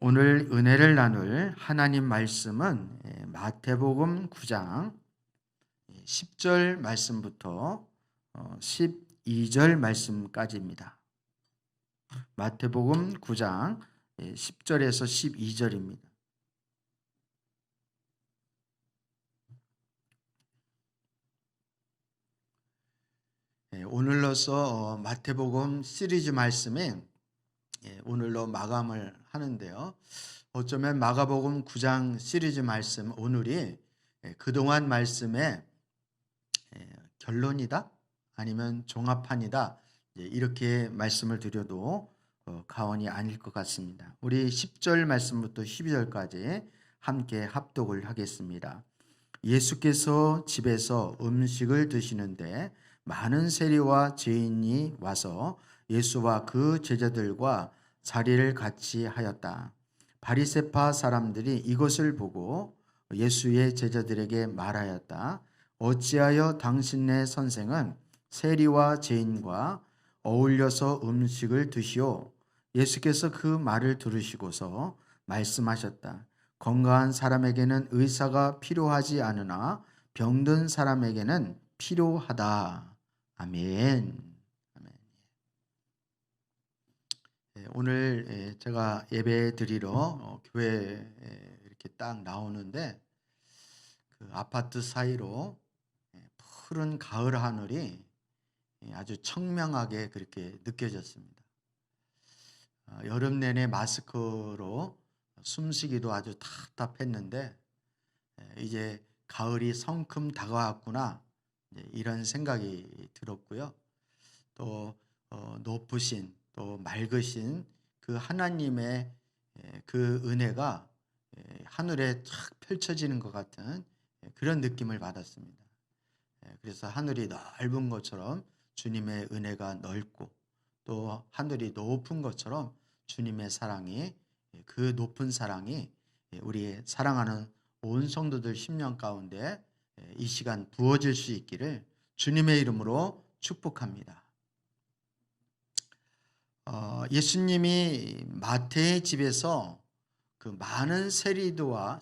오늘 은혜를 나눌 하나님 말씀은 마태복음 9장 10절 말씀부터 12절 말씀까지입니다. 마태복음 9장 10절에서 12절입니다. 오늘로서 마태복음 시리즈 말씀에 오늘로 마감을 하는데요. 어쩌면 마가복음 9장 시리즈 말씀 오늘이 그동안 말씀의 결론이다 아니면 종합판이다 이렇게 말씀을 드려도 과언이 아닐 것 같습니다. 우리 10절 말씀부터 12절까지 함께 합독을 하겠습니다. 예수께서 집에서 음식을 드시는데 많은 세리와 죄인이 와서 예수와 그 제자들과 자리를 같이 하였다. 바리새파 사람들이 이것을 보고 예수의 제자들에게 말하였다. 어찌하여 당신네 선생은 세리와 죄인과 어울려서 음식을 드시오? 예수께서 그 말을 들으시고서 말씀하셨다. 건강한 사람에게는 의사가 필요하지 않으나 병든 사람에게는 필요하다. 아멘. 오늘 제가 예배 드리러 교회에 이렇게 딱 나오는데 그 아파트 사이로 푸른 가을 하늘이 아주 청명하게 그렇게 느껴졌습니다. 여름 내내 마스크로 숨쉬기도 아주 답답했는데 이제 가을이 성큼 다가왔구나 이런 생각이 들었고요. 또 높으신 또 맑으신 그 하나님의 그 은혜가 하늘에 쫙 펼쳐지는 것 같은 그런 느낌을 받았습니다. 그래서 하늘이 넓은 것처럼 주님의 은혜가 넓고 또 하늘이 높은 것처럼 주님의 사랑이 그 높은 사랑이 우리 사랑하는 온 성도들 심령 가운데 이 시간 부어질 수 있기를 주님의 이름으로 축복합니다. 예수님이 마태의 집에서 그 많은 세리들과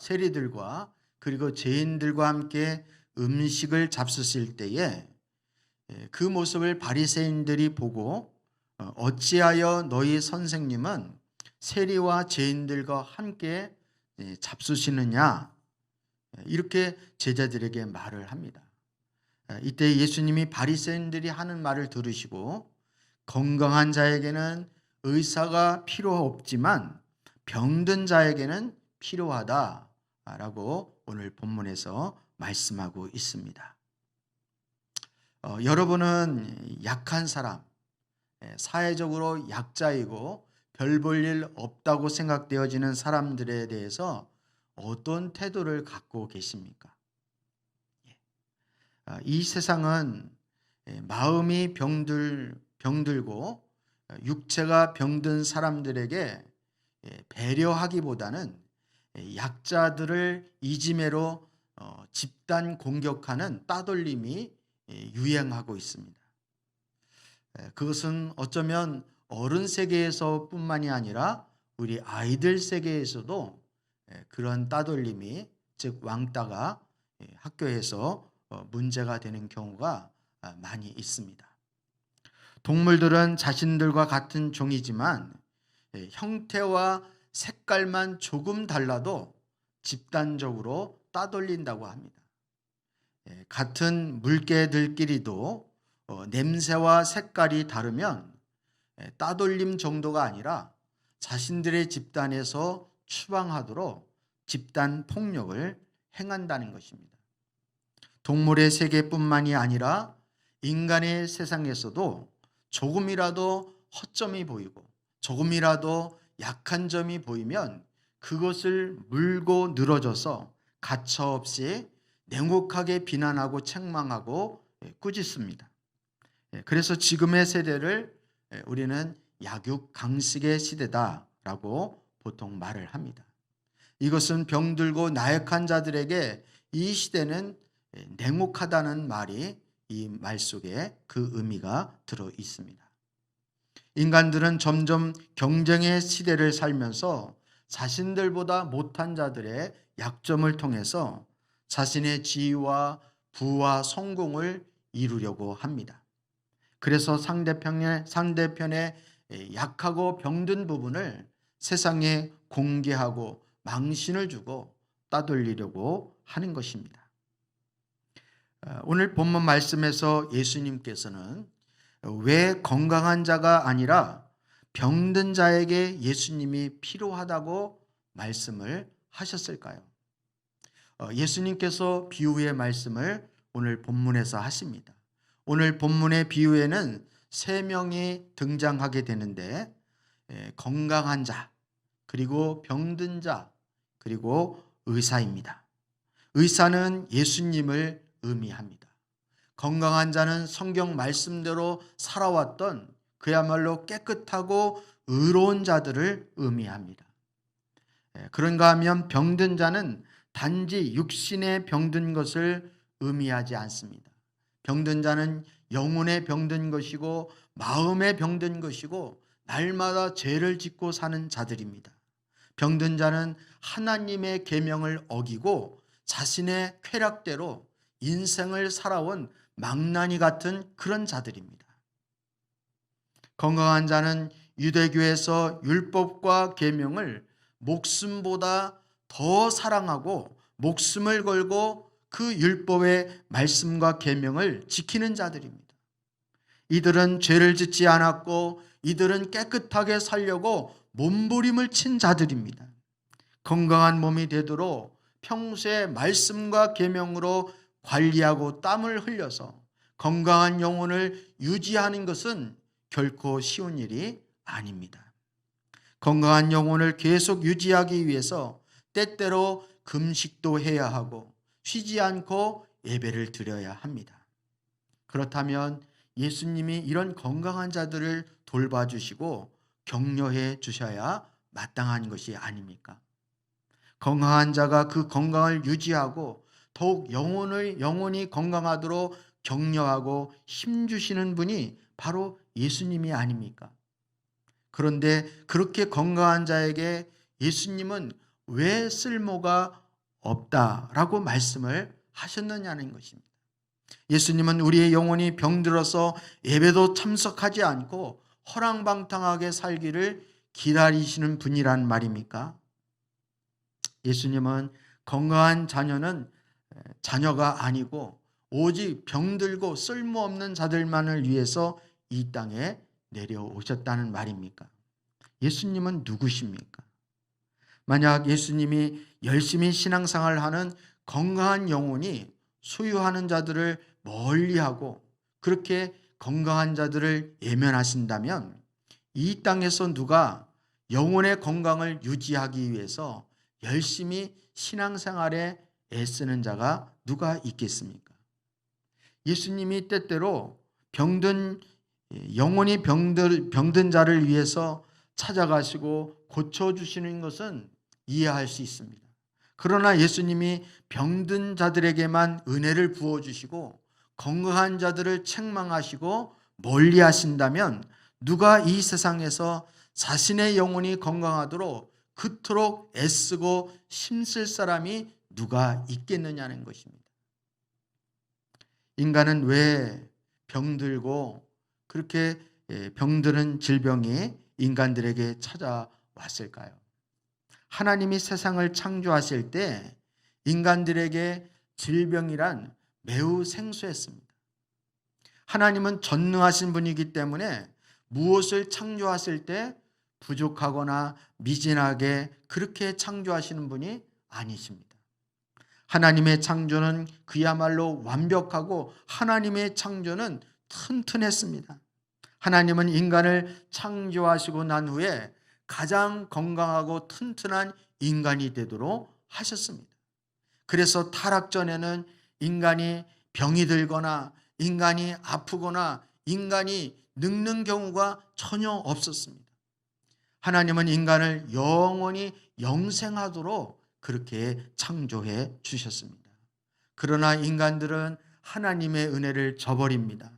그리고 죄인들과 함께 음식을 잡수실 때에 그 모습을 바리새인들이 보고 어찌하여 너희 선생님은 세리와 죄인들과 함께 잡수시느냐 이렇게 제자들에게 말을 합니다. 이때 예수님이 바리새인들이 하는 말을 들으시고 건강한 자에게는 의사가 필요 없지만 병든 자에게는 필요하다라고 오늘 본문에서 말씀하고 있습니다. 여러분은 약한 사람, 사회적으로 약자이고 별 볼 일 없다고 생각되어지는 사람들에 대해서 어떤 태도를 갖고 계십니까? 이 세상은 마음이 병들고 육체가 병든 사람들에게 배려하기보다는 약자들을 이지매로 집단 공격하는 따돌림이 유행하고 있습니다. 그것은 어쩌면 어른 세계에서 뿐만이 아니라 우리 아이들 세계에서도 그런 따돌림이 즉 왕따가 학교에서 문제가 되는 경우가 많이 있습니다. 동물들은 자신들과 같은 종이지만 형태와 색깔만 조금 달라도 집단적으로 따돌린다고 합니다. 같은 물개들끼리도 냄새와 색깔이 다르면 따돌림 정도가 아니라 자신들의 집단에서 추방하도록 집단 폭력을 행한다는 것입니다. 동물의 세계뿐만이 아니라 인간의 세상에서도 조금이라도 허점이 보이고 조금이라도 약한 점이 보이면 그것을 물고 늘어져서 가차없이 냉혹하게 비난하고 책망하고 꾸짖습니다. 그래서 지금의 세대를 우리는 약육강식의 시대다라고 보통 말을 합니다. 이것은 병들고 나약한 자들에게 이 시대는 냉혹하다는 말이 이 말 속에 그 의미가 들어 있습니다. 인간들은 점점 경쟁의 시대를 살면서 자신들보다 못한 자들의 약점을 통해서 자신의 지위와 부와 성공을 이루려고 합니다. 그래서 상대편의 약하고 병든 부분을 세상에 공개하고 망신을 주고 따돌리려고 하는 것입니다. 오늘 본문 말씀에서 예수님께서는 왜 건강한 자가 아니라 병든 자에게 예수님이 필요하다고 말씀을 하셨을까요? 예수님께서 비유의 말씀을 오늘 본문에서 하십니다. 오늘 본문의 비유에는 세 명이 등장하게 되는데 건강한 자, 그리고 병든 자, 그리고 의사입니다. 의사는 예수님을 의미합니다. 건강한 자는 성경 말씀대로 살아왔던 그야말로 깨끗하고 의로운 자들을 의미합니다. 그런가 하면 병든 자는 단지 육신에 병든 것을 의미하지 않습니다. 병든 자는 영혼에 병든 것이고 마음에 병든 것이고 날마다 죄를 짓고 사는 자들입니다. 병든 자는 하나님의 계명을 어기고 자신의 쾌락대로 인생을 살아온 망나니 같은 그런 자들입니다. 건강한 자는 유대교에서 율법과 계명을 목숨보다 더 사랑하고 목숨을 걸고 그 율법의 말씀과 계명을 지키는 자들입니다. 이들은 죄를 짓지 않았고 이들은 깨끗하게 살려고 몸부림을 친 자들입니다. 건강한 몸이 되도록 평소에 말씀과 계명으로 관리하고 땀을 흘려서 건강한 영혼을 유지하는 것은 결코 쉬운 일이 아닙니다. 건강한 영혼을 계속 유지하기 위해서 때때로 금식도 해야 하고 쉬지 않고 예배를 드려야 합니다. 그렇다면 예수님이 이런 건강한 자들을 돌봐주시고 격려해 주셔야 마땅한 것이 아닙니까? 건강한 자가 그 건강을 유지하고 더욱 영혼이 건강하도록 격려하고 힘주시는 분이 바로 예수님이 아닙니까? 그런데 그렇게 건강한 자에게 예수님은 왜 쓸모가 없다라고 말씀을 하셨느냐는 것입니다. 예수님은 우리의 영혼이 병들어서 예배도 참석하지 않고 허랑방탕하게 살기를 기다리시는 분이란 말입니까? 예수님은 건강한 자녀가 아니고 오직 병들고 쓸모없는 자들만을 위해서 이 땅에 내려오셨다는 말입니까? 예수님은 누구십니까? 만약 예수님이 열심히 신앙생활을 하는 건강한 영혼이 소유하는 자들을 멀리하고 그렇게 건강한 자들을 예면하신다면 이 땅에서 누가 영혼의 건강을 유지하기 위해서 열심히 신앙생활에 애쓰는 자가 누가 있겠습니까? 예수님이 때때로 영혼이 병든 자를 위해서 찾아가시고 고쳐주시는 것은 이해할 수 있습니다. 그러나 예수님이 병든 자들에게만 은혜를 부어주시고 건강한 자들을 책망하시고 멀리 하신다면 누가 이 세상에서 자신의 영혼이 건강하도록 그토록 애쓰고 힘쓸 사람이 누가 있겠느냐는 것입니다. 인간은 왜 병들고 그렇게 병드는 질병이 인간들에게 찾아왔을까요? 하나님이 세상을 창조하실 때 인간들에게 질병이란 매우 생소했습니다. 하나님은 전능하신 분이기 때문에 무엇을 창조하실 때 부족하거나 미진하게 그렇게 창조하시는 분이 아니십니다. 하나님의 창조는 그야말로 완벽하고 하나님의 창조는 튼튼했습니다. 하나님은 인간을 창조하시고 난 후에 가장 건강하고 튼튼한 인간이 되도록 하셨습니다. 그래서 타락 전에는 인간이 병이 들거나 인간이 아프거나 인간이 늙는 경우가 전혀 없었습니다. 하나님은 인간을 영원히 영생하도록 그렇게 창조해 주셨습니다. 그러나 인간들은 하나님의 은혜를 저버립니다.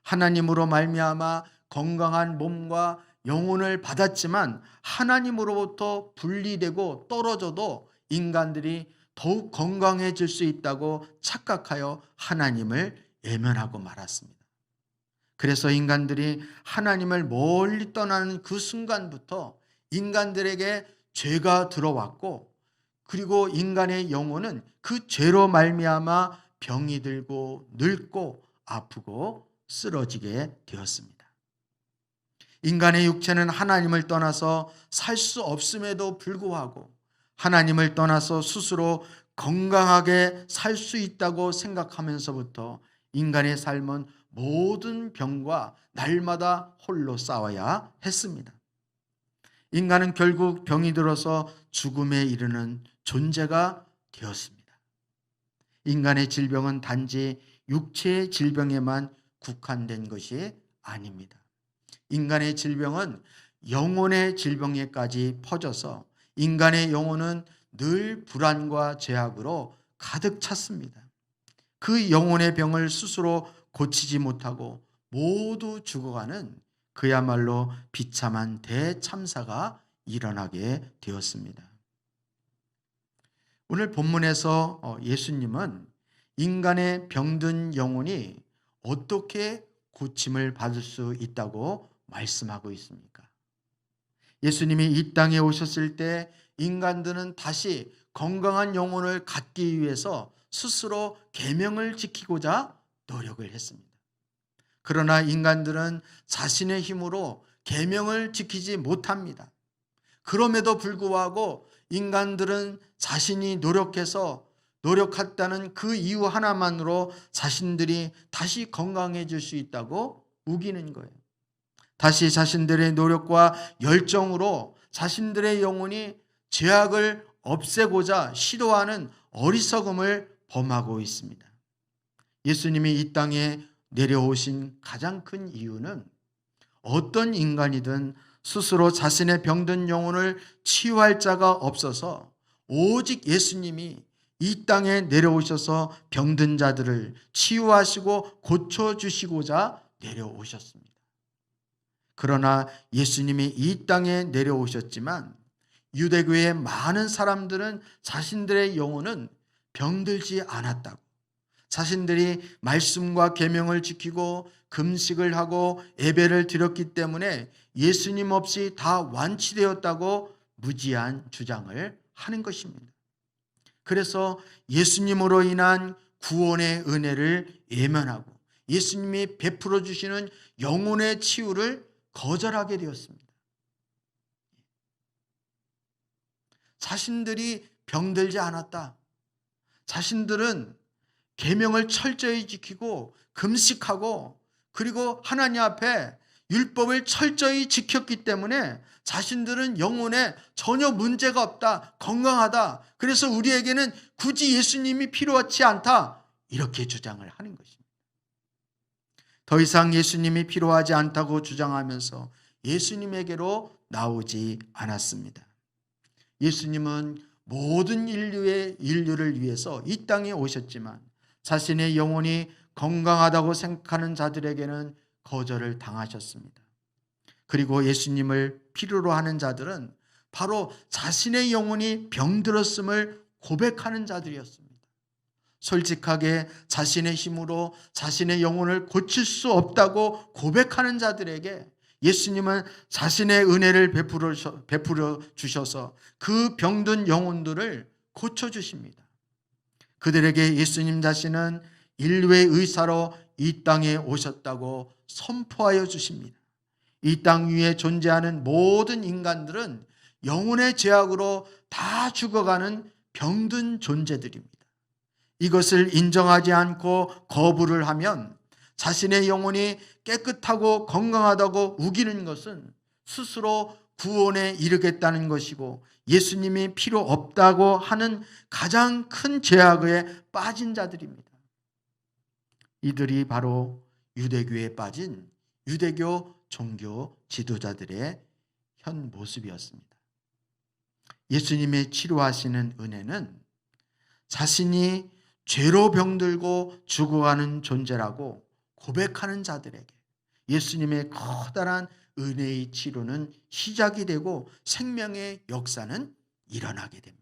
하나님으로 말미암아 건강한 몸과 영혼을 받았지만 하나님으로부터 분리되고 떨어져도 인간들이 더욱 건강해질 수 있다고 착각하여 하나님을 외면하고 말았습니다. 그래서 인간들이 하나님을 멀리 떠나는 그 순간부터 인간들에게 죄가 들어왔고, 그리고 인간의 영혼은 그 죄로 말미암아 병이 들고 늙고 아프고 쓰러지게 되었습니다. 인간의 육체는 하나님을 떠나서 살 수 없음에도 불구하고 하나님을 떠나서 스스로 건강하게 살 수 있다고 생각하면서부터 인간의 삶은 모든 병과 날마다 홀로 싸워야 했습니다. 인간은 결국 병이 들어서 죽음에 이르는 존재가 되었습니다. 인간의 질병은 단지 육체의 질병에만 국한된 것이 아닙니다. 인간의 질병은 영혼의 질병에까지 퍼져서 인간의 영혼은 늘 불안과 죄악으로 가득 찼습니다. 그 영혼의 병을 스스로 고치지 못하고 모두 죽어가는 그야말로 비참한 대참사가 일어나게 되었습니다. 오늘 본문에서 예수님은 인간의 병든 영혼이 어떻게 고침을 받을 수 있다고 말씀하고 있습니까? 예수님이 이 땅에 오셨을 때 인간들은 다시 건강한 영혼을 갖기 위해서 스스로 계명을 지키고자 노력을 했습니다. 그러나 인간들은 자신의 힘으로 계명을 지키지 못합니다. 그럼에도 불구하고 인간들은 자신이 노력했다는 그 이유 하나만으로 자신들이 다시 건강해질 수 있다고 우기는 거예요. 다시 자신들의 노력과 열정으로 자신들의 영혼이 죄악을 없애고자 시도하는 어리석음을 범하고 있습니다. 예수님이 이 땅에 내려오신 가장 큰 이유는 어떤 인간이든 스스로 자신의 병든 영혼을 치유할 자가 없어서 오직 예수님이 이 땅에 내려오셔서 병든 자들을 치유하시고 고쳐주시고자 내려오셨습니다. 그러나 예수님이 이 땅에 내려오셨지만 유대교의 많은 사람들은 자신들의 영혼은 병들지 않았다고, 자신들이 말씀과 계명을 지키고 금식을 하고 예배를 드렸기 때문에 예수님 없이 다 완치되었다고 무지한 주장을 하는 것입니다. 그래서 예수님으로 인한 구원의 은혜를 외면하고 예수님이 베풀어 주시는 영혼의 치유를 거절하게 되었습니다. 자신들이 병들지 않았다. 자신들은 계명을 철저히 지키고 금식하고 그리고 하나님 앞에 율법을 철저히 지켰기 때문에 자신들은 영혼에 전혀 문제가 없다, 건강하다. 그래서 우리에게는 굳이 예수님이 필요하지 않다. 이렇게 주장을 하는 것입니다. 더 이상 예수님이 필요하지 않다고 주장하면서 예수님에게로 나오지 않았습니다. 예수님은 모든 인류를 위해서 이 땅에 오셨지만 자신의 영혼이 건강하다고 생각하는 자들에게는 거절을 당하셨습니다. 그리고 예수님을 필요로 하는 자들은 바로 자신의 영혼이 병들었음을 고백하는 자들이었습니다. 솔직하게 자신의 힘으로 자신의 영혼을 고칠 수 없다고 고백하는 자들에게 예수님은 자신의 은혜를 베풀어 주셔서 그 병든 영혼들을 고쳐주십니다. 그들에게 예수님 자신은 인류의 의사로 이 땅에 오셨다고 선포하여 주십니다. 이 땅 위에 존재하는 모든 인간들은 영혼의 죄악으로 다 죽어가는 병든 존재들입니다. 이것을 인정하지 않고 거부를 하면 자신의 영혼이 깨끗하고 건강하다고 우기는 것은 스스로 구원에 이르겠다는 것이고 예수님이 필요 없다고 하는 가장 큰 죄악에 빠진 자들입니다. 이들이 바로 유대교에 빠진 유대교 종교 지도자들의 현 모습이었습니다. 예수님의 치료하시는 은혜는 자신이 죄로 병들고 죽어가는 존재라고 고백하는 자들에게 예수님의 커다란 은혜의 치료는 시작이 되고 생명의 역사는 일어나게 됩니다.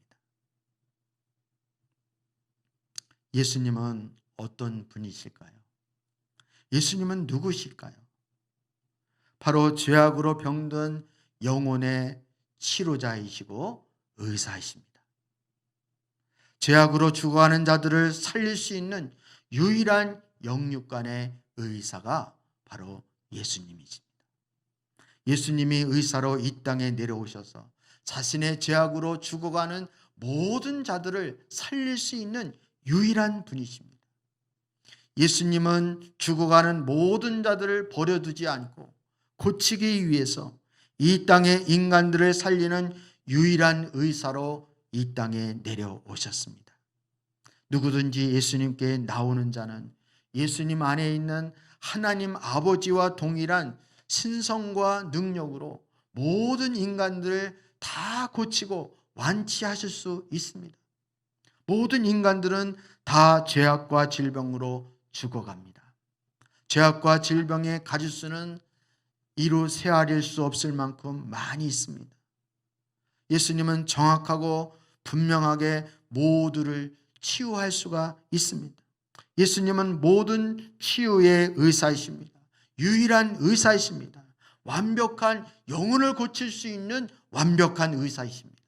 예수님은 어떤 분이실까요? 예수님은 누구실까요? 바로 죄악으로 병든 영혼의 치료자이시고 의사이십니다. 죄악으로 죽어가는 자들을 살릴 수 있는 유일한 영육간의 의사가 바로 예수님이십니다. 예수님이 의사로 이 땅에 내려오셔서 자신의 죄악으로 죽어가는 모든 자들을 살릴 수 있는 유일한 분이십니다. 예수님은 죽어가는 모든 자들을 버려두지 않고 고치기 위해서 이 땅의 인간들을 살리는 유일한 의사로 이 땅에 내려오셨습니다. 누구든지 예수님께 나오는 자는 예수님 안에 있는 하나님 아버지와 동일한 신성과 능력으로 모든 인간들을 다 고치고 완치하실 수 있습니다. 모든 인간들은 다 죄악과 질병으로 죽어갑니다. 죄악과 질병의 가짓수는 이루 세아릴 수 없을 만큼 많이 있습니다. 예수님은 정확하고 분명하게 모두를 치유할 수가 있습니다. 예수님은 모든 치유의 의사이십니다. 유일한 의사이십니다. 완벽한 영혼을 고칠 수 있는 완벽한 의사이십니다.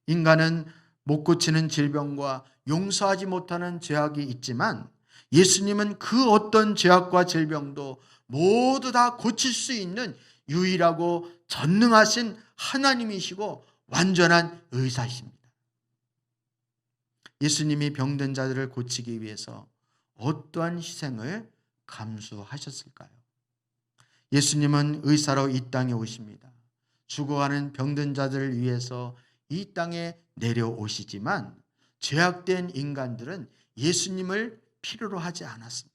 인간은 못 고치는 질병과 용서하지 못하는 죄악이 있지만 예수님은 그 어떤 죄악과 질병도 모두 다 고칠 수 있는 유일하고 전능하신 하나님이시고 완전한 의사이십니다. 예수님이 병든 자들을 고치기 위해서 어떠한 희생을 감수하셨을까요? 예수님은 의사로 이 땅에 오십니다. 죽어가는 병든 자들을 위해서 이 땅에 내려오시지만 죄악된 인간들은 예수님을 필요로 하지 않았습니다.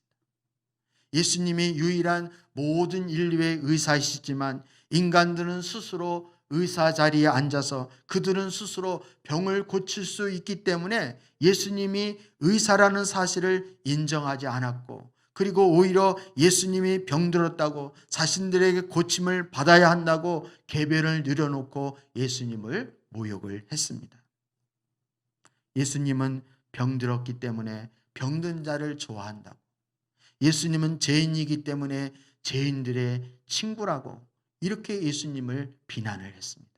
예수님이 유일한 모든 인류의 의사이시지만 인간들은 스스로 의사 자리에 앉아서 그들은 스스로 병을 고칠 수 있기 때문에 예수님이 의사라는 사실을 인정하지 않았고, 그리고 오히려 예수님이 병들었다고 자신들에게 고침을 받아야 한다고 계변을 늘여놓고 예수님을 모욕을 했습니다. 예수님은 병들었기 때문에 병든 자를 좋아한다고, 예수님은 죄인이기 때문에 죄인들의 친구라고 이렇게 예수님을 비난을 했습니다.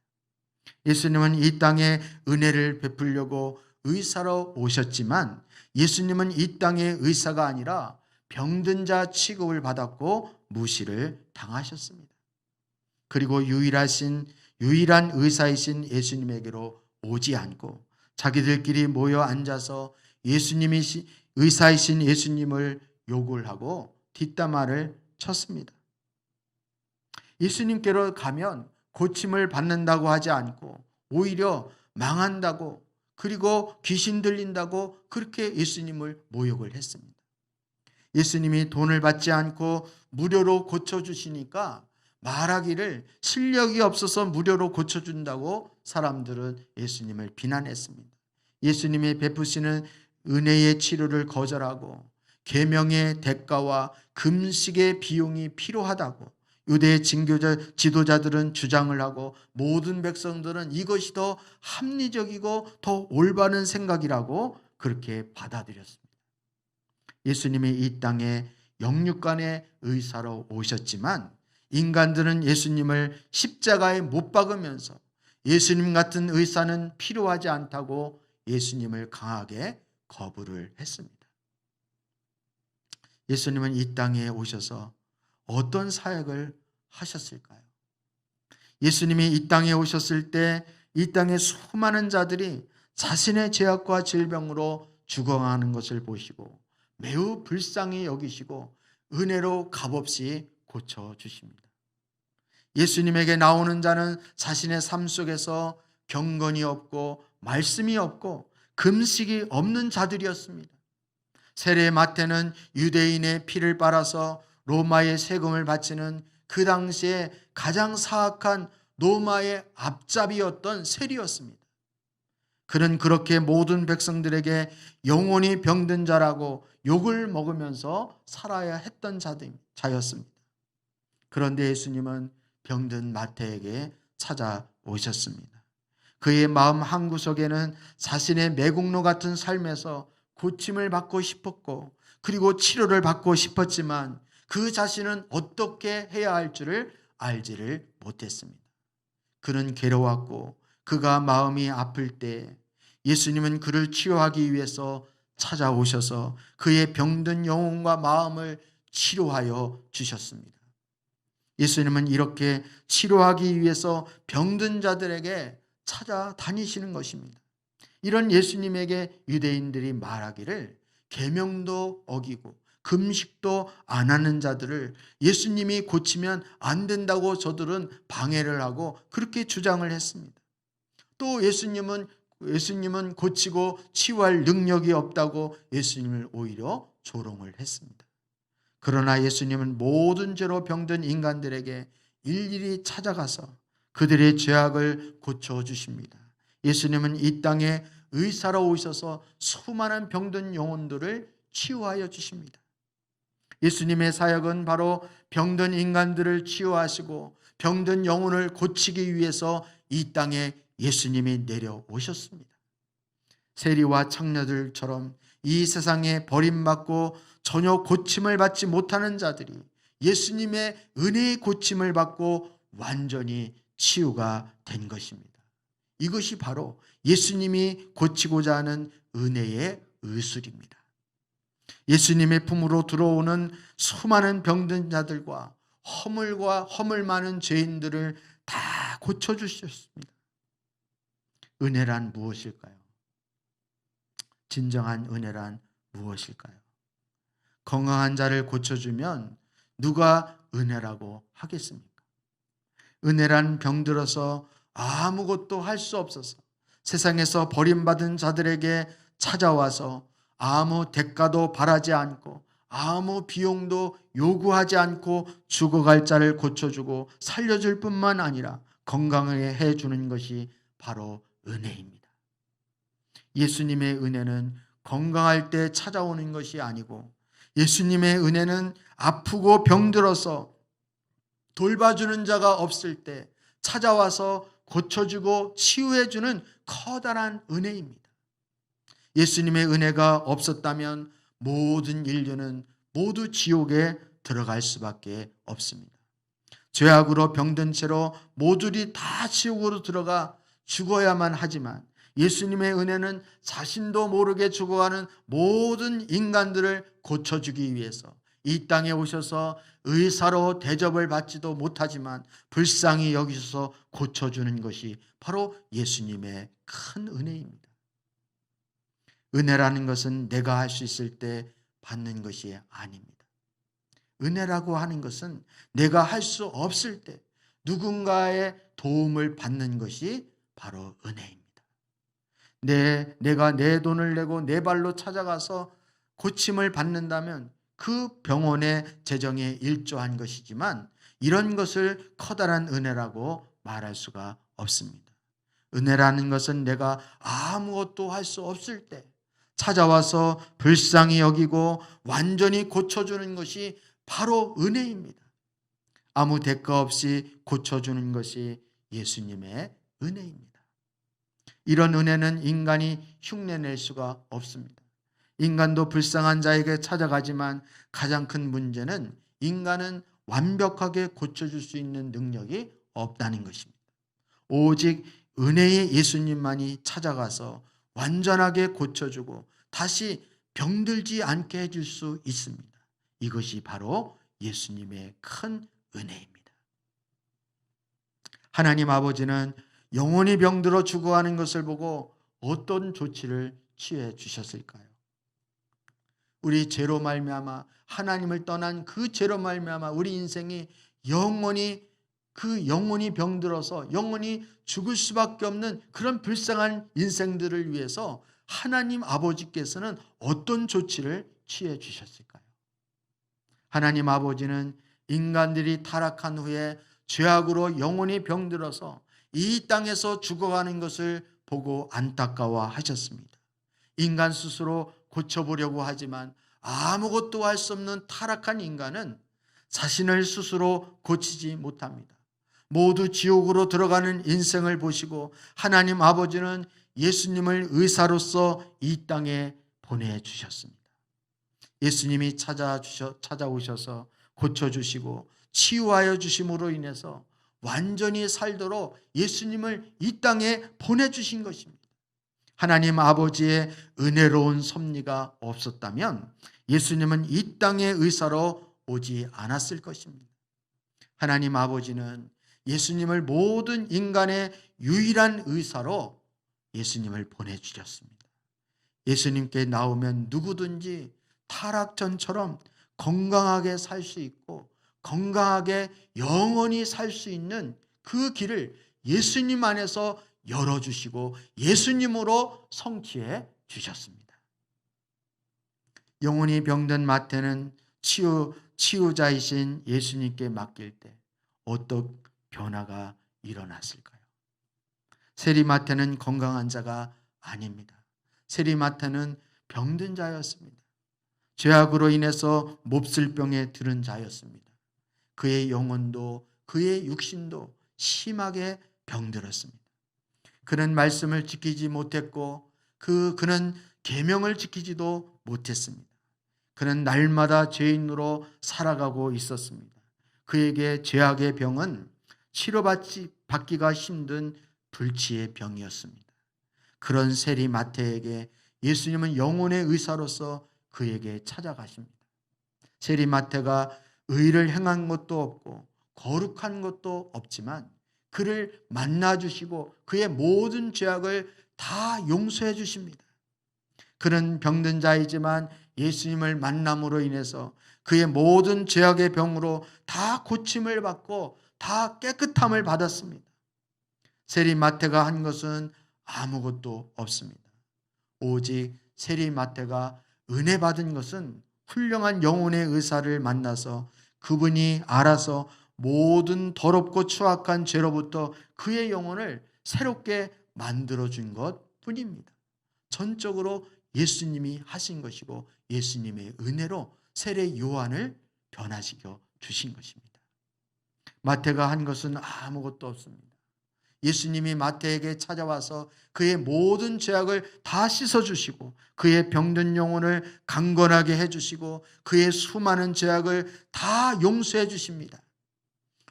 예수님은 이 땅에 은혜를 베풀려고 의사로 오셨지만 예수님은 이 땅의 의사가 아니라 병든 자 취급을 받았고 무시를 당하셨습니다. 그리고 유일한 의사이신 예수님에게로 오지 않고 자기들끼리 모여 앉아서 예수님이 의사이신 예수님을 욕을 하고 뒷담화를 쳤습니다. 예수님께로 가면 고침을 받는다고 하지 않고 오히려 망한다고, 그리고 귀신 들린다고 그렇게 예수님을 모욕을 했습니다. 예수님이 돈을 받지 않고 무료로 고쳐주시니까 말하기를 실력이 없어서 무료로 고쳐준다고 사람들은 예수님을 비난했습니다. 예수님이 베푸시는 은혜의 치료를 거절하고 계명의 대가와 금식의 비용이 필요하다고 유대 지도자들은 주장을 하고 모든 백성들은 이것이 더 합리적이고 더 올바른 생각이라고 그렇게 받아들였습니다. 예수님이 이 땅에 영육간의 의사로 오셨지만 인간들은 예수님을 십자가에 못 박으면서 예수님 같은 의사는 필요하지 않다고 예수님을 강하게 거부를 했습니다. 예수님은 이 땅에 오셔서 어떤 사역을 하셨을까요? 예수님이 이 땅에 오셨을 때 이 땅의 수많은 자들이 자신의 죄악과 질병으로 죽어가는 것을 보시고 매우 불쌍히 여기시고 은혜로 값없이 고쳐주십니다. 예수님에게 나오는 자는 자신의 삶 속에서 경건이 없고 말씀이 없고 금식이 없는 자들이었습니다. 세례 마태는 유대인의 피를 빨아서 로마의 세금을 바치는 그 당시에 가장 사악한 로마의 앞잡이였던 세리였습니다. 그는 그렇게 모든 백성들에게 영혼이 병든 자라고 욕을 먹으면서 살아야 했던 자였습니다. 그런데 예수님은 병든 마태에게 찾아오셨습니다. 그의 마음 한구석에는 자신의 매국노 같은 삶에서 고침을 받고 싶었고 그리고 치료를 받고 싶었지만 그 자신은 어떻게 해야 할 줄을 알지를 못했습니다. 그는 괴로웠고 그가 마음이 아플 때 예수님은 그를 치료하기 위해서 찾아오셔서 그의 병든 영혼과 마음을 치료하여 주셨습니다. 예수님은 이렇게 치료하기 위해서 병든 자들에게 찾아다니시는 것입니다. 이런 예수님에게 유대인들이 말하기를 계명도 어기고 금식도 안 하는 자들을 예수님이 고치면 안 된다고 저들은 방해를 하고 그렇게 주장을 했습니다. 또 예수님은 고치고 치유할 능력이 없다고 예수님을 오히려 조롱을 했습니다. 그러나 예수님은 모든 죄로 병든 인간들에게 일일이 찾아가서 그들의 죄악을 고쳐주십니다. 예수님은 이 땅에 의사로 오셔서 수많은 병든 영혼들을 치유하여 주십니다. 예수님의 사역은 바로 병든 인간들을 치유하시고 병든 영혼을 고치기 위해서 이 땅에 예수님이 내려오셨습니다. 세리와 창녀들처럼 이 세상에 버림받고 전혀 고침을 받지 못하는 자들이 예수님의 은혜의 고침을 받고 완전히 치유가 된 것입니다. 이것이 바로 예수님이 고치고자 하는 은혜의 의술입니다. 예수님의 품으로 들어오는 수많은 병든 자들과 허물 많은 죄인들을 다 고쳐주셨습니다. 은혜란 무엇일까요? 진정한 은혜란 무엇일까요? 건강한 자를 고쳐주면 누가 은혜라고 하겠습니까? 은혜란 병들어서 아무것도 할 수 없어서 세상에서 버림받은 자들에게 찾아와서 아무 대가도 바라지 않고 아무 비용도 요구하지 않고 죽어갈 자를 고쳐주고 살려줄 뿐만 아니라 건강하게 해주는 것이 바로 은혜입니다. 예수님의 은혜는 건강할 때 찾아오는 것이 아니고 예수님의 은혜는 아프고 병들어서 돌봐주는 자가 없을 때 찾아와서 고쳐주고 치유해주는 커다란 은혜입니다. 예수님의 은혜가 없었다면 모든 인류는 모두 지옥에 들어갈 수밖에 없습니다. 죄악으로 병든 채로 모두들이 다 지옥으로 들어가 죽어야만 하지만 예수님의 은혜는 자신도 모르게 죽어가는 모든 인간들을 고쳐주기 위해서 이 땅에 오셔서 의사로 대접을 받지도 못하지만 불쌍히 여기셔서 고쳐주는 것이 바로 예수님의 큰 은혜입니다. 은혜라는 것은 내가 할 수 있을 때 받는 것이 아닙니다. 은혜라고 하는 것은 내가 할 수 없을 때 누군가의 도움을 받는 것이 바로 은혜입니다. 내가 내 돈을 내고 내 발로 찾아가서 고침을 받는다면 그 병원의 재정에 일조한 것이지만 이런 것을 커다란 은혜라고 말할 수가 없습니다. 은혜라는 것은 내가 아무것도 할 수 없을 때 찾아와서 불쌍히 여기고 완전히 고쳐주는 것이 바로 은혜입니다. 아무 대가 없이 고쳐주는 것이 예수님의 은혜입니다. 이런 은혜는 인간이 흉내낼 수가 없습니다. 인간도 불쌍한 자에게 찾아가지만 가장 큰 문제는 인간은 완벽하게 고쳐줄 수 있는 능력이 없다는 것입니다. 오직 은혜의 예수님만이 찾아가서 완전하게 고쳐주고 다시 병들지 않게 해줄 수 있습니다. 이것이 바로 예수님의 큰 은혜입니다. 하나님 아버지는 영원히 병들어 죽어가는 것을 보고 어떤 조치를 취해 주셨을까요? 우리 죄로 말미암아 하나님을 떠난 그 죄로 말미암아 우리 인생이 영원히 병들어서 영원히 죽을 수밖에 없는 그런 불쌍한 인생들을 위해서 하나님 아버지께서는 어떤 조치를 취해 주셨을까요? 하나님 아버지는 인간들이 타락한 후에 죄악으로 영원히 병들어서 이 땅에서 죽어가는 것을 보고 안타까워 하셨습니다. 인간 스스로 고쳐보려고 하지만 아무것도 할 수 없는 타락한 인간은 자신을 스스로 고치지 못합니다. 모두 지옥으로 들어가는 인생을 보시고 하나님 아버지는 예수님을 의사로서 이 땅에 보내주셨습니다. 예수님이 찾아오셔서 고쳐주시고 치유하여 주심으로 인해서 완전히 살도록 예수님을 이 땅에 보내주신 것입니다. 하나님 아버지의 은혜로운 섭리가 없었다면 예수님은 이 땅의 의사로 오지 않았을 것입니다. 하나님 아버지는 예수님을 모든 인간의 유일한 의사로 예수님을 보내주셨습니다. 예수님께 나오면 누구든지 타락전처럼 건강하게 살 수 있고 건강하게 영원히 살 수 있는 그 길을 예수님 안에서 열어주시고 예수님으로 성취해 주셨습니다. 영혼이 병든 마태는 치유자이신 예수님께 맡길 때 어떤 변화가 일어났을까요? 세리마태는 건강한 자가 아닙니다. 세리마태는 병든 자였습니다. 죄악으로 인해서 몹쓸 병에 들은 자였습니다. 그의 영혼도 그의 육신도 심하게 병들었습니다. 그는 말씀을 지키지 못했고 그는 계명을 지키지도 못했습니다. 그는 날마다 죄인으로 살아가고 있었습니다. 그에게 죄악의 병은 치료받기가 힘든 불치의 병이었습니다. 그런 세리 마태에게 예수님은 영혼의 의사로서 그에게 찾아가십니다. 세리 마태가 의를 행한 것도 없고 거룩한 것도 없지만 그를 만나주시고 그의 모든 죄악을 다 용서해 주십니다. 그는 병든 자이지만 예수님을 만남으로 인해서 그의 모든 죄악의 병으로 다 고침을 받고 다 깨끗함을 받았습니다. 세리 마태가 한 것은 아무것도 없습니다. 오직 세리 마태가 은혜 받은 것은 훌륭한 영혼의 의사를 만나서 그분이 알아서 모든 더럽고 추악한 죄로부터 그의 영혼을 새롭게 만들어준 것 뿐입니다. 전적으로 예수님이 하신 것이고 예수님의 은혜로 세례 요한을 변화시켜 주신 것입니다. 마태가 한 것은 아무것도 없습니다. 예수님이 마태에게 찾아와서 그의 모든 죄악을 다 씻어주시고 그의 병든 영혼을 강건하게 해주시고 그의 수많은 죄악을 다 용서해 주십니다.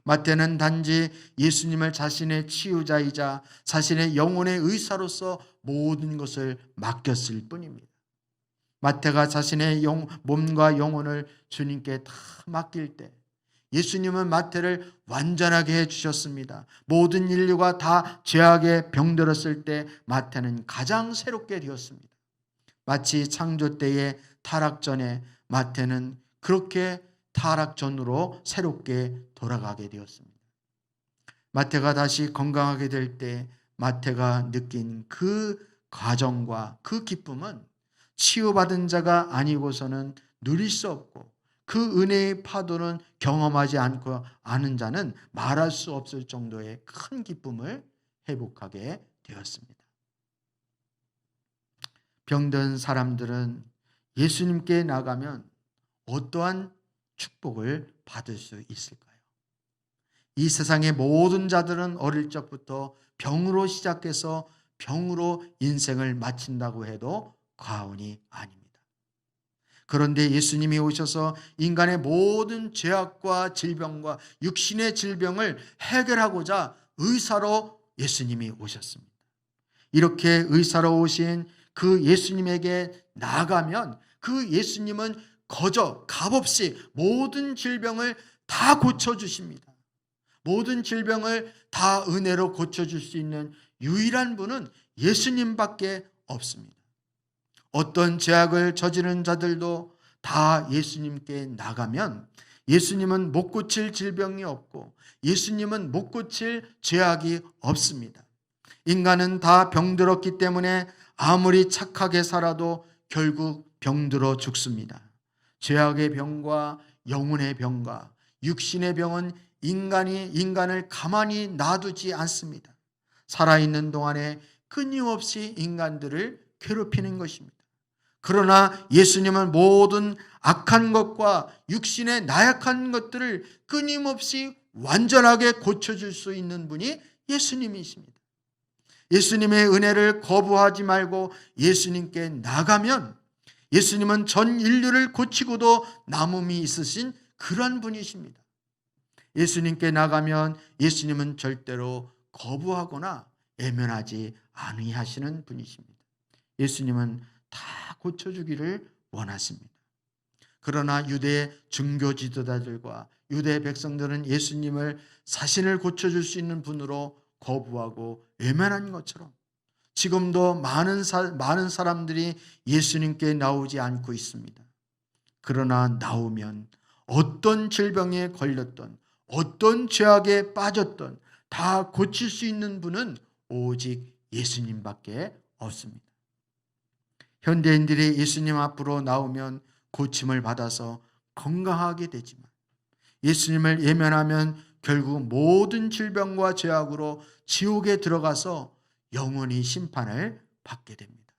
마태는 단지 예수님을 자신의 치유자이자 자신의 영혼의 의사로서 모든 것을 맡겼을 뿐입니다. 마태가 자신의 몸과 영혼을 주님께 다 맡길 때 예수님은 마태를 완전하게 해주셨습니다. 모든 인류가 다 죄악에 병들었을 때 마태는 가장 새롭게 되었습니다. 마치 창조 때의 타락 전에 마태는 그렇게 타락 전으로 새롭게 돌아가게 되었습니다. 마태가 다시 건강하게 될 때 마태가 느낀 그 과정과 그 기쁨은 치유받은 자가 아니고서는 누릴 수 없고 그 은혜의 파도는 경험하지 않고 아는 자는 말할 수 없을 정도의 큰 기쁨을 회복하게 되었습니다. 병든 사람들은 예수님께 나가면 어떠한 축복을 받을 수 있을까요? 이 세상의 모든 자들은 어릴 적부터 병으로 시작해서 병으로 인생을 마친다고 해도 과언이 아닙니다. 그런데 예수님이 오셔서 인간의 모든 죄악과 질병과 육신의 질병을 해결하고자 의사로 예수님이 오셨습니다. 이렇게 의사로 오신 그 예수님에게 나아가면 그 예수님은 거저 값없이 모든 질병을 다 고쳐주십니다. 모든 질병을 다 은혜로 고쳐줄 수 있는 유일한 분은 예수님밖에 없습니다. 어떤 죄악을 저지른 자들도 다 예수님께 나가면 예수님은 못 고칠 질병이 없고 예수님은 못 고칠 죄악이 없습니다. 인간은 다 병들었기 때문에 아무리 착하게 살아도 결국 병들어 죽습니다. 죄악의 병과 영혼의 병과 육신의 병은 인간을 가만히 놔두지 않습니다. 살아있는 동안에 끊임없이 인간들을 괴롭히는 것입니다. 그러나 예수님은 모든 악한 것과 육신의 나약한 것들을 끊임없이 완전하게 고쳐줄 수 있는 분이 예수님이십니다. 예수님의 은혜를 거부하지 말고 예수님께 나가면 예수님은 전 인류를 고치고도 남음이 있으신 그런 분이십니다. 예수님께 나가면 예수님은 절대로 거부하거나 애면하지 아니하시는 분이십니다. 예수님은 다 고쳐주기를 원하십니다. 그러나 유대 증교 지도자들과 유대 백성들은 예수님을 자신을 고쳐줄 수 있는 분으로 거부하고 외면한 것처럼 지금도 많은 사람들이 예수님께 나오지 않고 있습니다. 그러나 나오면 어떤 질병에 걸렸던 어떤 죄악에 빠졌던 다 고칠 수 있는 분은 오직 예수님밖에 없습니다. 현대인들이 예수님 앞으로 나오면 고침을 받아서 건강하게 되지만 예수님을 외면하면 결국 모든 질병과 죄악으로 지옥에 들어가서 영원히 심판을 받게 됩니다.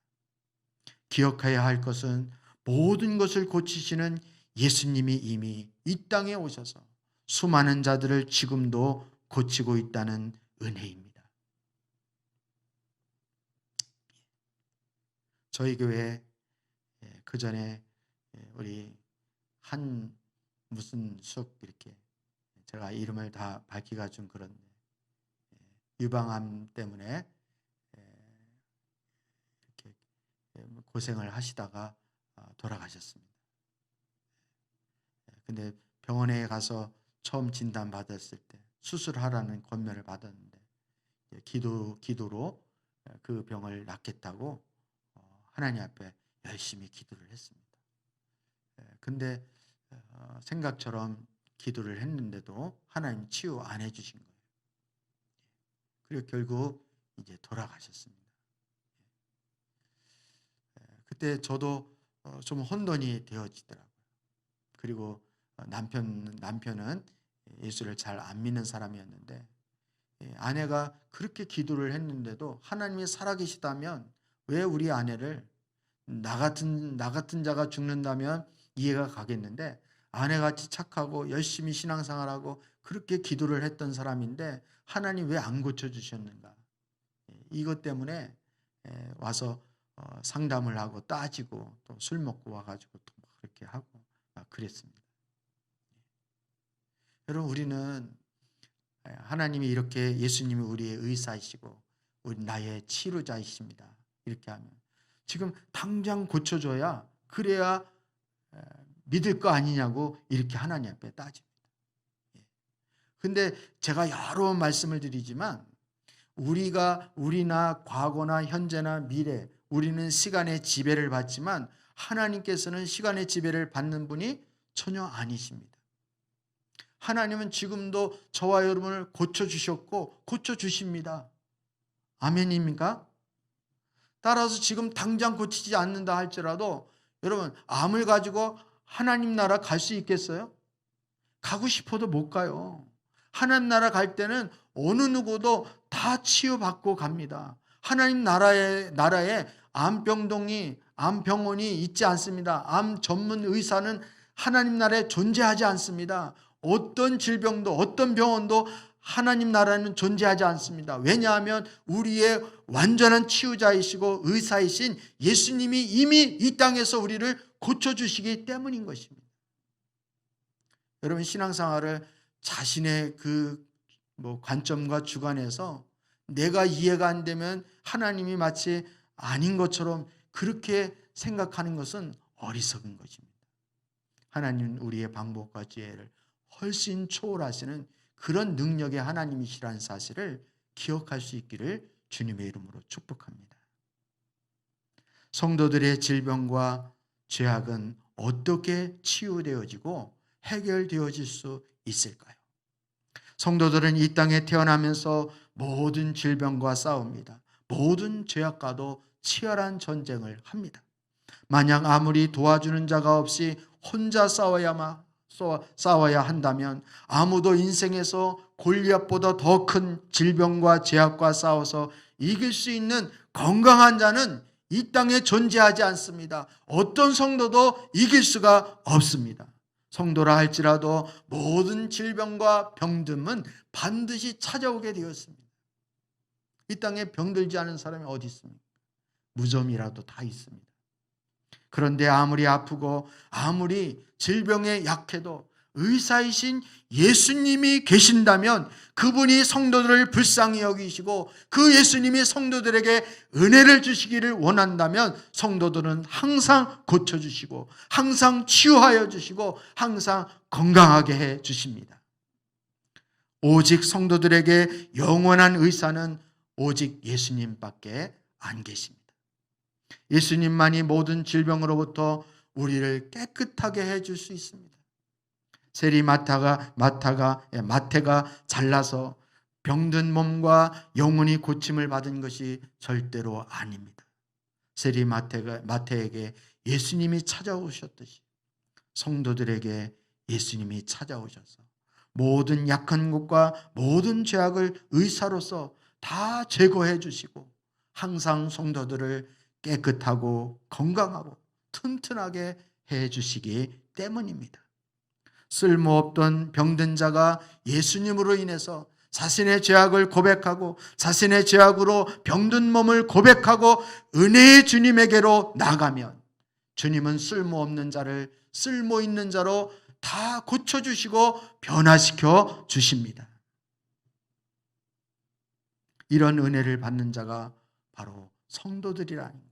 기억해야 할 것은 모든 것을 고치시는 예수님이 이미 이 땅에 오셔서 수많은 자들을 지금도 고치고 있다는 은혜입니다. 저희 교회 그 전에 우리 한 무슨 숙 이렇게 제가 이름을 다 밝히기가 좀 그런데 유방암 때문에 이렇게 고생을 하시다가 돌아가셨습니다. 근데 병원에 가서 처음 진단 받았을 때 수술하라는 권면을 받았는데 기도로 그 병을 낫겠다고 하나님 앞에 열심히 기도를 했습니다. 근데 생각처럼 기도를 했는데도 하나님 치유 안 해주신 거예요. 그리고 결국 이제 돌아가셨습니다. 그때 저도 좀 혼돈이 되어지더라고요. 그리고 남편은 예수를 잘 안 믿는 사람이었는데 아내가 그렇게 기도를 했는데도 하나님이 살아계시다면 왜 우리 아내를 나 같은 자가 죽는다면 이해가 가겠는데 아내같이 착하고 열심히 신앙생활하고 그렇게 기도를 했던 사람인데 하나님 왜 안 고쳐주셨는가, 이것 때문에 와서 상담을 하고 따지고 또 술 먹고 와가지고 또 그렇게 하고 그랬습니다. 여러분, 우리는 하나님이 이렇게 예수님이 우리의 의사이시고 나의 치료자이십니다. 이렇게 하면 지금 당장 고쳐줘야 그래야 믿을 거 아니냐고 이렇게 하나님 앞에 따집니다. 근데 제가 여러 번 말씀을 드리지만 우리나 과거나 현재나 미래, 우리는 시간의 지배를 받지만 하나님께서는 시간의 지배를 받는 분이 전혀 아니십니다. 하나님은 지금도 저와 여러분을 고쳐주셨고 고쳐주십니다. 아멘입니까? 따라서 지금 당장 고치지 않는다 할지라도 여러분, 암을 가지고 하나님 나라 갈 수 있겠어요? 가고 싶어도 못 가요. 하나님 나라 갈 때는 어느 누구도 다 치유받고 갑니다. 하나님 나라에 암병원이 있지 않습니다. 암 전문 의사는 하나님 나라에 존재하지 않습니다. 어떤 질병도 어떤 병원도 하나님 나라는 존재하지 않습니다. 왜냐하면 우리의 완전한 치유자이시고 의사이신 예수님이 이미 이 땅에서 우리를 고쳐주시기 때문인 것입니다. 여러분, 신앙생활을 자신의 관점과 주관에서 내가 이해가 안 되면 하나님이 마치 아닌 것처럼 그렇게 생각하는 것은 어리석은 것입니다. 하나님은 우리의 방법과 지혜를 훨씬 초월하시는 그런 능력의 하나님이시라는 사실을 기억할 수 있기를 주님의 이름으로 축복합니다. 성도들의 질병과 죄악은 어떻게 치유되어지고 해결되어질 수 있을까요? 성도들은 이 땅에 태어나면서 모든 질병과 싸웁니다. 모든 죄악과도 치열한 전쟁을 합니다. 만약 아무리 도와주는 자가 없이 혼자 싸워야 한다면 아무도 인생에서 골리앗보다 더 큰 질병과 죄악과 싸워서 이길 수 있는 건강한 자는 이 땅에 존재하지 않습니다. 어떤 성도도 이길 수가 없습니다. 성도라 할지라도 모든 질병과 병듦은 반드시 찾아오게 되었습니다. 이 땅에 병들지 않은 사람이 어디 있습니까? 무좀이라도 다 있습니다. 그런데 아무리 아프고 아무리 질병에 약해도 의사이신 예수님이 계신다면 그분이 성도들을 불쌍히 여기시고 그 예수님이 성도들에게 은혜를 주시기를 원한다면 성도들은 항상 고쳐주시고 항상 치유하여 주시고 항상 건강하게 해 주십니다. 오직 성도들에게 영원한 의사는 오직 예수님밖에 안 계십니다. 예수님만이 모든 질병으로부터 우리를 깨끗하게 해줄 수 있습니다. 마태가 잘나서 병든 몸과 영혼이 고침을 받은 것이 절대로 아닙니다. 마태에게 예수님이 찾아오셨듯이 성도들에게 예수님이 찾아오셔서 모든 약한 곳과 모든 죄악을 의사로서 다 제거해 주시고 항상 성도들을 깨끗하고 건강하고 튼튼하게 해 주시기 때문입니다. 쓸모없던 병든 자가 예수님으로 인해서 자신의 죄악을 고백하고 자신의 죄악으로 병든 몸을 고백하고 은혜의 주님에게로 나가면 주님은 쓸모없는 자를 쓸모있는 자로 다 고쳐주시고 변화시켜 주십니다. 이런 은혜를 받는 자가 바로 성도들이라는 거예요.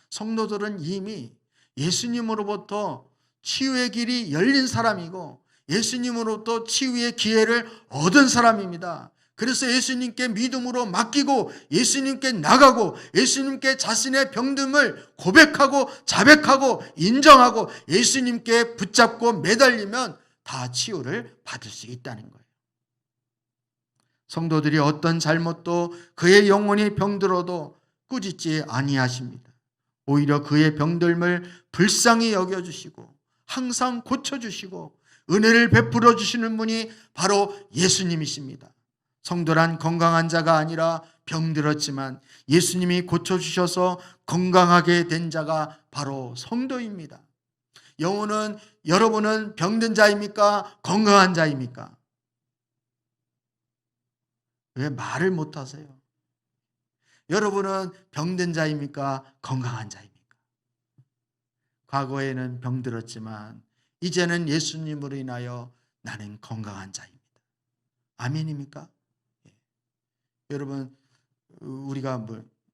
성도들은 이미 예수님으로부터 치유의 길이 열린 사람이고 예수님으로부터 치유의 기회를 얻은 사람입니다. 그래서 예수님께 믿음으로 맡기고 예수님께 나가고 예수님께 자신의 병듦을 고백하고 자백하고 인정하고 예수님께 붙잡고 매달리면 다 치유를 받을 수 있다는 거예요. 성도들이 어떤 잘못도 그의 영혼이 병들어도 꾸짖지 아니하십니다. 오히려 그의 병듦을 불쌍히 여겨주시고 항상 고쳐주시고 은혜를 베풀어 주시는 분이 바로 예수님이십니다. 성도란 건강한 자가 아니라 병들었지만 예수님이 고쳐주셔서 건강하게 된 자가 바로 성도입니다. 여러분은 병든 자입니까? 건강한 자입니까? 왜 말을 못하세요? 여러분은 병든 자입니까? 건강한 자입니까? 과거에는 병들었지만 이제는 예수님으로 인하여 나는 건강한 자입니다. 아멘입니까? 여러분, 우리가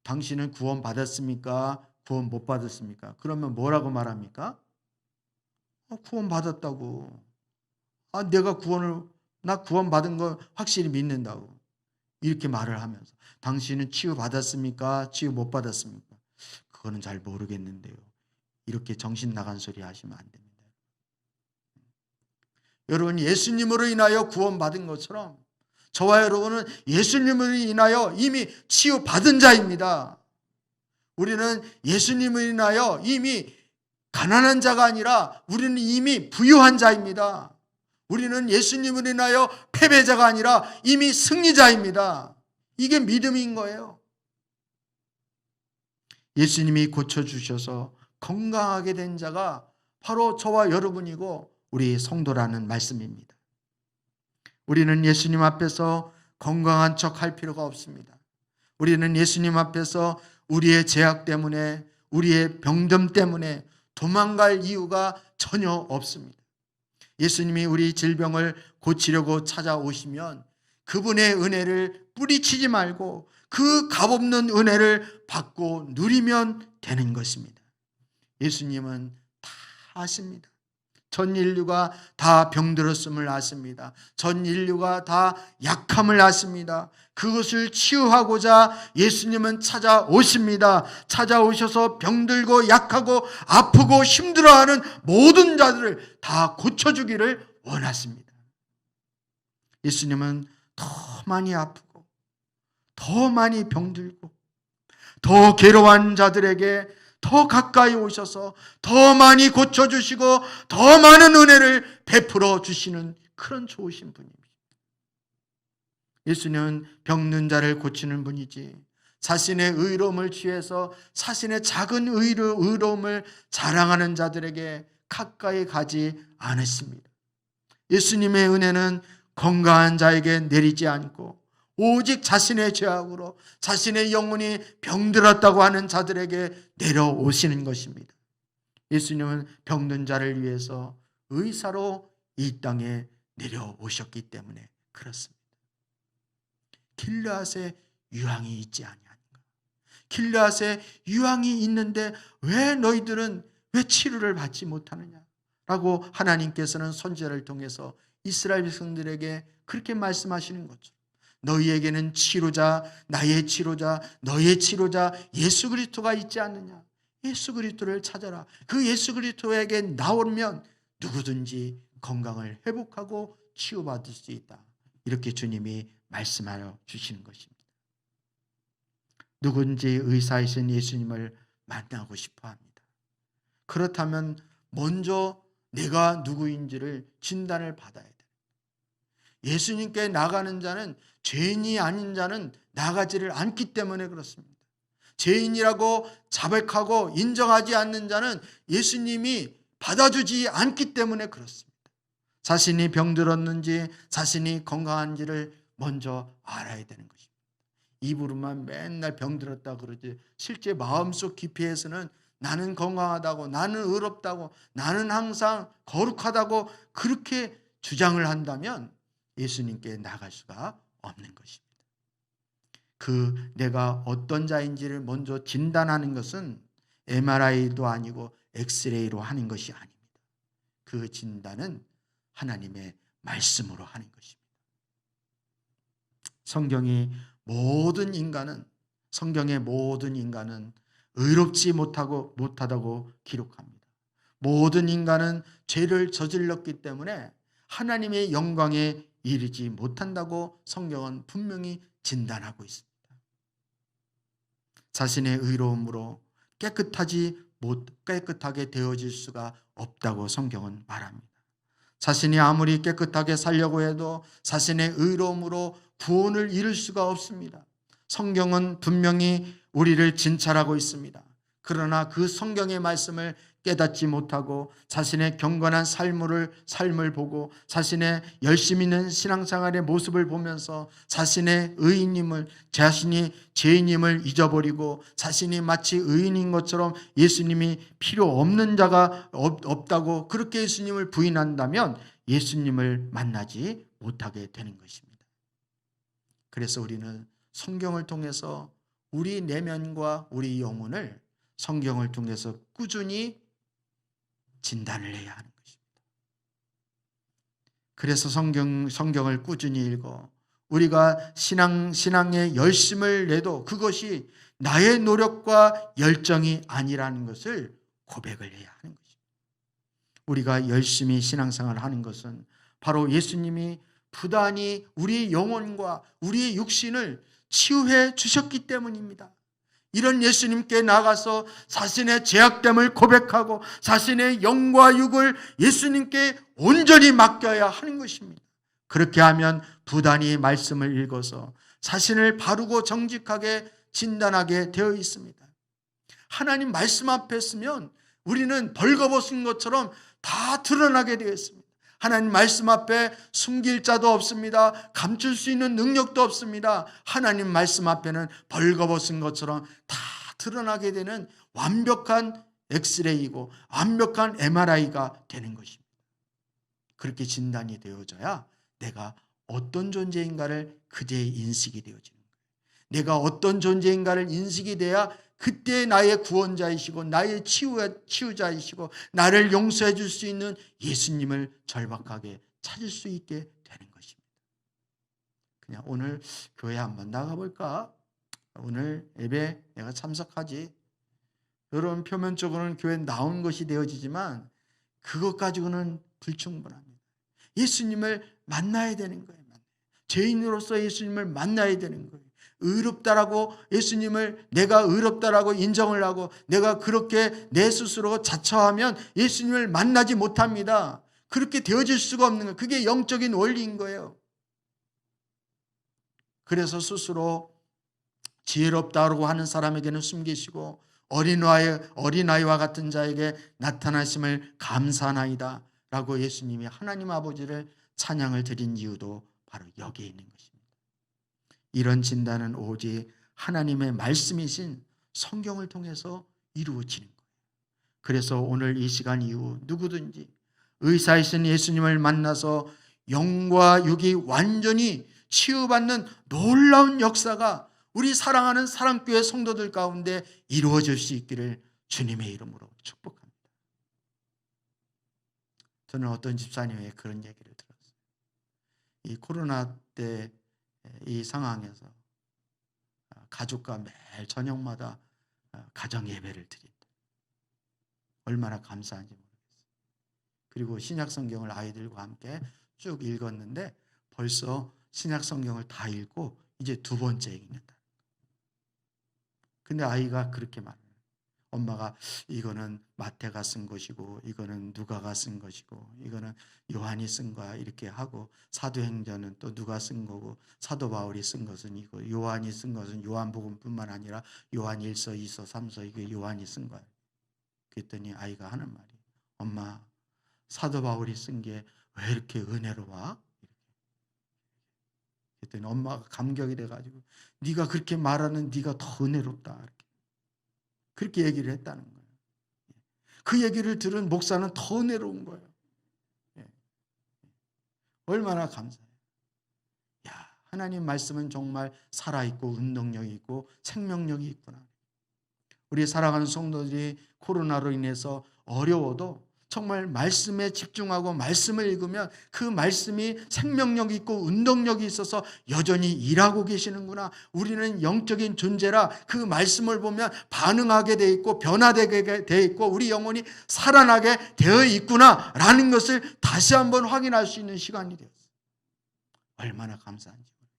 당신은 구원 받았습니까? 구원 못 받았습니까? 그러면 뭐라고 말합니까? 구원 받았다고. 나 구원 받은 거 확실히 믿는다고. 이렇게 말을 하면서 당신은 치유 받았습니까? 치유 못 받았습니까? 그거는 잘 모르겠는데요. 이렇게 정신 나간 소리 하시면 안 됩니다. 여러분, 예수님으로 인하여 구원받은 것처럼 저와 여러분은 예수님으로 인하여 이미 치유받은 자입니다. 우리는 예수님으로 인하여 이미 가난한 자가 아니라 우리는 이미 부유한 자입니다. 우리는 예수님으로 인하여 패배자가 아니라 이미 승리자입니다. 이게 믿음인 거예요. 예수님이 고쳐주셔서 건강하게 된 자가 바로 저와 여러분이고 우리 성도라는 말씀입니다. 우리는 예수님 앞에서 건강한 척 할 필요가 없습니다. 우리는 예수님 앞에서 우리의 죄악 때문에 우리의 병듦 때문에 도망갈 이유가 전혀 없습니다. 예수님이 우리 질병을 고치려고 찾아오시면 그분의 은혜를 뿌리치지 말고 그 값없는 은혜를 받고 누리면 되는 것입니다. 예수님은 다 아십니다. 전 인류가 다 병들었음을 아십니다. 전 인류가 다 약함을 아십니다. 그것을 치유하고자 예수님은 찾아오십니다. 찾아오셔서 병들고 약하고 아프고 힘들어하는 모든 자들을 다 고쳐주기를 원하십니다. 예수님은 더 많이 아프고 더 많이 병들고 더 괴로워한 자들에게 더 가까이 오셔서 더 많이 고쳐주시고 더 많은 은혜를 베풀어 주시는 그런 좋으신 분입니다. 예수님은 병든 자를 고치는 분이지 자신의 의로움을 취해서 자신의 작은 의로움을 자랑하는 자들에게 가까이 가지 않으십니다. 예수님의 은혜는 건강한 자에게 내리지 않고 오직 자신의 죄악으로 자신의 영혼이 병들었다고 하는 자들에게 내려오시는 것입니다. 예수님은 병든 자를 위해서 의사로 이 땅에 내려오셨기 때문에 그렇습니다. 길르앗에 유황이 있지 아니하는가? 길르앗에 유황이 있는데 왜 너희들은 왜 치료를 받지 못하느냐? 라고 하나님께서는 선지자를 통해서 이스라엘 백성들에게 그렇게 말씀하시는 거죠. 너희에게는 치료자, 나의 치료자, 너의 치료자 예수 그리스도가 있지 않느냐? 예수 그리스도를 찾아라. 그 예수 그리스도에게 나오면 누구든지 건강을 회복하고 치유받을 수 있다. 이렇게 주님이 말씀하여 주시는 것입니다. 누군지 의사이신 예수님을 만나고 싶어 합니다. 그렇다면 먼저 내가 누구인지를 진단을 받아야 돼. 예수님께 나가는 자는 죄인이 아닌 자는 나가지를 않기 때문에 그렇습니다. 죄인이라고 자백하고 인정하지 않는 자는 예수님이 받아주지 않기 때문에 그렇습니다. 자신이 병들었는지 자신이 건강한지를 먼저 알아야 되는 것입니다. 입으로만 맨날 병들었다 그러지 실제 마음속 깊이에서는 나는 건강하다고, 나는 의롭다고, 나는 항상 거룩하다고 그렇게 주장을 한다면 예수님께 나갈 수가 없는 것입니다. 내가 어떤 자인지를 먼저 진단하는 것은 MRI도 아니고 엑스레이로 하는 것이 아닙니다. 그 진단은 하나님의 말씀으로 하는 것입니다. 성경의 모든 인간은 의롭지 못하다고 기록합니다. 모든 인간은 죄를 저질렀기 때문에 하나님의 영광에 이르지 못한다고 성경은 분명히 진단하고 있습니다. 자신의 의로움으로 깨끗하게 되어질 수가 없다고 성경은 말합니다. 자신이 아무리 깨끗하게 살려고 해도 자신의 의로움으로 구원을 이룰 수가 없습니다. 성경은 분명히 우리를 진찰하고 있습니다. 그러나 그 성경의 말씀을 깨닫지 못하고 자신의 경건한 삶을 보고 자신의 열심 있는 신앙생활의 모습을 보면서 자신이 죄인임을 잊어버리고 자신이 마치 의인인 것처럼 예수님이 필요 없는 자가 없다고 그렇게 예수님을 부인한다면 예수님을 만나지 못하게 되는 것입니다. 그래서 우리는 성경을 통해서 우리 내면과 우리 영혼을 성경을 통해서 꾸준히 진단을 해야 하는 것입니다. 그래서 성경을 꾸준히 읽어 우리가 신앙의 열심을 내도 그것이 나의 노력과 열정이 아니라는 것을 고백을 해야 하는 것입니다. 우리가 열심히 신앙생활을 하는 것은 바로 예수님이 부단히 우리 영혼과 우리의 육신을 치유해 주셨기 때문입니다. 이런 예수님께 나가서 자신의 죄악됨을 고백하고 자신의 영과 육을 예수님께 온전히 맡겨야 하는 것입니다. 그렇게 하면 부단히 말씀을 읽어서 자신을 바르고 정직하게 진단하게 되어 있습니다. 하나님 말씀 앞에 서면 우리는 벌거벗은 것처럼 다 드러나게 되어 있습니다. 하나님 말씀 앞에 숨길 자도 없습니다. 감출 수 있는 능력도 없습니다. 하나님 말씀 앞에는 벌거벗은 것처럼 다 드러나게 되는 완벽한 엑스레이고 완벽한 MRI가 되는 것입니다. 그렇게 진단이 되어져야 내가 어떤 존재인가를 그제야 인식이 되어지는 거예요. 내가 어떤 존재인가를 인식이 돼야 그때 나의 구원자이시고 나의 치유자이시고 나를 용서해 줄 수 있는 예수님을 절박하게 찾을 수 있게 되는 것입니다. 그냥 오늘 교회 한번 나가볼까? 오늘 예배 내가 참석하지. 여러분 표면적으로는 교회 나온 것이 되어지지만 그것 가지고는 불충분합니다. 예수님을 만나야 되는 거예요. 죄인으로서 예수님을 만나야 되는 거예요. 의롭다라고 예수님을 내가 의롭다라고 인정을 하고 내가 그렇게 내 스스로 자처하면 예수님을 만나지 못합니다. 그렇게 되어질 수가 없는 거예요. 그게 영적인 원리인 거예요. 그래서 스스로 지혜롭다고 하는 사람에게는 숨기시고 어린아이와 같은 자에게 나타나심을 감사하나이다 라고 예수님이 하나님 아버지를 찬양을 드린 이유도 바로 여기에 있는 것입니다. 이런 진단은 오직 하나님의 말씀이신 성경을 통해서 이루어지는 거예요. 그래서 오늘 이 시간 이후 누구든지 의사이신 예수님을 만나서 영과 육이 완전히 치유받는 놀라운 역사가 우리 사랑하는 사랑교회 성도들 가운데 이루어질 수 있기를 주님의 이름으로 축복합니다. 저는 어떤 집사님의 그런 얘기를 들었어요. 이 코로나 때 이 상황에서 가족과 매일 저녁마다 가정 예배를 드린다. 얼마나 감사한지 모르겠어요. 그리고 신약 성경을 아이들과 함께 쭉 읽었는데 벌써 신약 성경을 다 읽고 이제 2번째 읽는다. 근데 아이가 그렇게 말해요. 엄마가 이거는 마태가 쓴 것이고 이거는 누가가 쓴 것이고 이거는 요한이 쓴 거야 이렇게 하고 사도행전은 또 누가 쓴 거고 사도 바울이 쓴 것은 이거 요한이 쓴 것은 요한복음뿐만 아니라 요한 1서 2서 3서 이게 요한이 쓴 거야. 그랬더니 아이가 하는 말이 엄마 사도 바울이 쓴 게 왜 이렇게 은혜로워? 그랬더니 엄마가 감격이 돼가지고 네가 그렇게 말하는 네가 더 은혜롭다. 그렇게 얘기를 했다는 거예요. 그 얘기를 들은 목사는 더 은혜로운 거예요. 얼마나 감사해요. 야, 하나님 말씀은 정말 살아있고 운동력이 있고 생명력이 있구나. 우리 사랑하는 성도들이 코로나로 인해서 어려워도 정말 말씀에 집중하고 말씀을 읽으면 그 말씀이 생명력이 있고 운동력이 있어서 여전히 일하고 계시는구나. 우리는 영적인 존재라 그 말씀을 보면 반응하게 돼 있고 변화되게 돼 있고 우리 영혼이 살아나게 되어 있구나 라는 것을 다시 한번 확인할 수 있는 시간이 되었어요. 얼마나 감사한지 모르겠어요.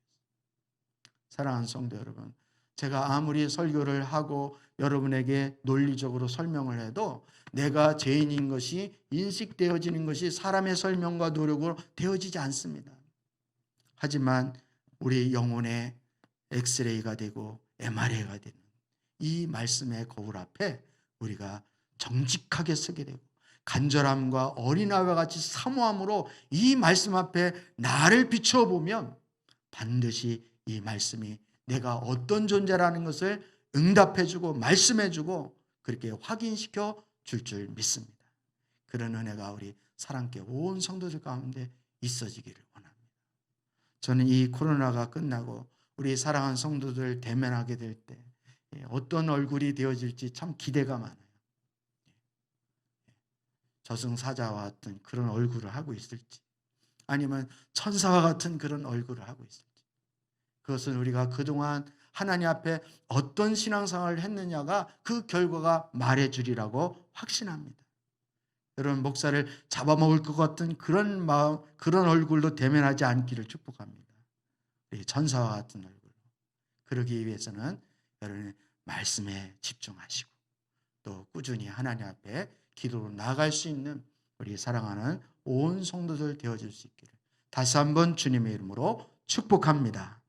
사랑하는 성도 여러분, 제가 아무리 설교를 하고 여러분에게 논리적으로 설명을 해도 내가 죄인인 것이 인식되어지는 것이 사람의 설명과 노력으로 되어지지 않습니다. 하지만 우리 영혼의 엑스레이가 되고 MRI가 되는 이 말씀의 거울 앞에 우리가 정직하게 서게 되고 간절함과 어린아이와 같이 사모함으로 이 말씀 앞에 나를 비춰보면 반드시 이 말씀이 내가 어떤 존재라는 것을 응답해주고 말씀해주고 그렇게 확인시켜 줄 믿습니다. 그런 은혜가 우리 사랑교회 온 성도들 가운데 있어지기를 원합니다. 저는 이 코로나가 끝나고 우리 사랑하는 성도들 대면하게 될 때 어떤 얼굴이 되어질지 참 기대가 많아요. 저승사자와 같은 그런 얼굴을 하고 있을지 아니면 천사와 같은 그런 얼굴을 하고 있을지 그것은 우리가 그동안 하나님 앞에 어떤 신앙생활을 했느냐가 그 결과가 말해주리라고 확신합니다. 여러분 목사를 잡아먹을 것 같은 그런 마음, 그런 얼굴로 대면하지 않기를 축복합니다. 천사와 같은 얼굴로. 그러기 위해서는 여러분 말씀에 집중하시고 또 꾸준히 하나님 앞에 기도로 나아갈 수 있는 우리 사랑하는 온 성도들 되어줄 수 있기를 다시 한번 주님의 이름으로 축복합니다.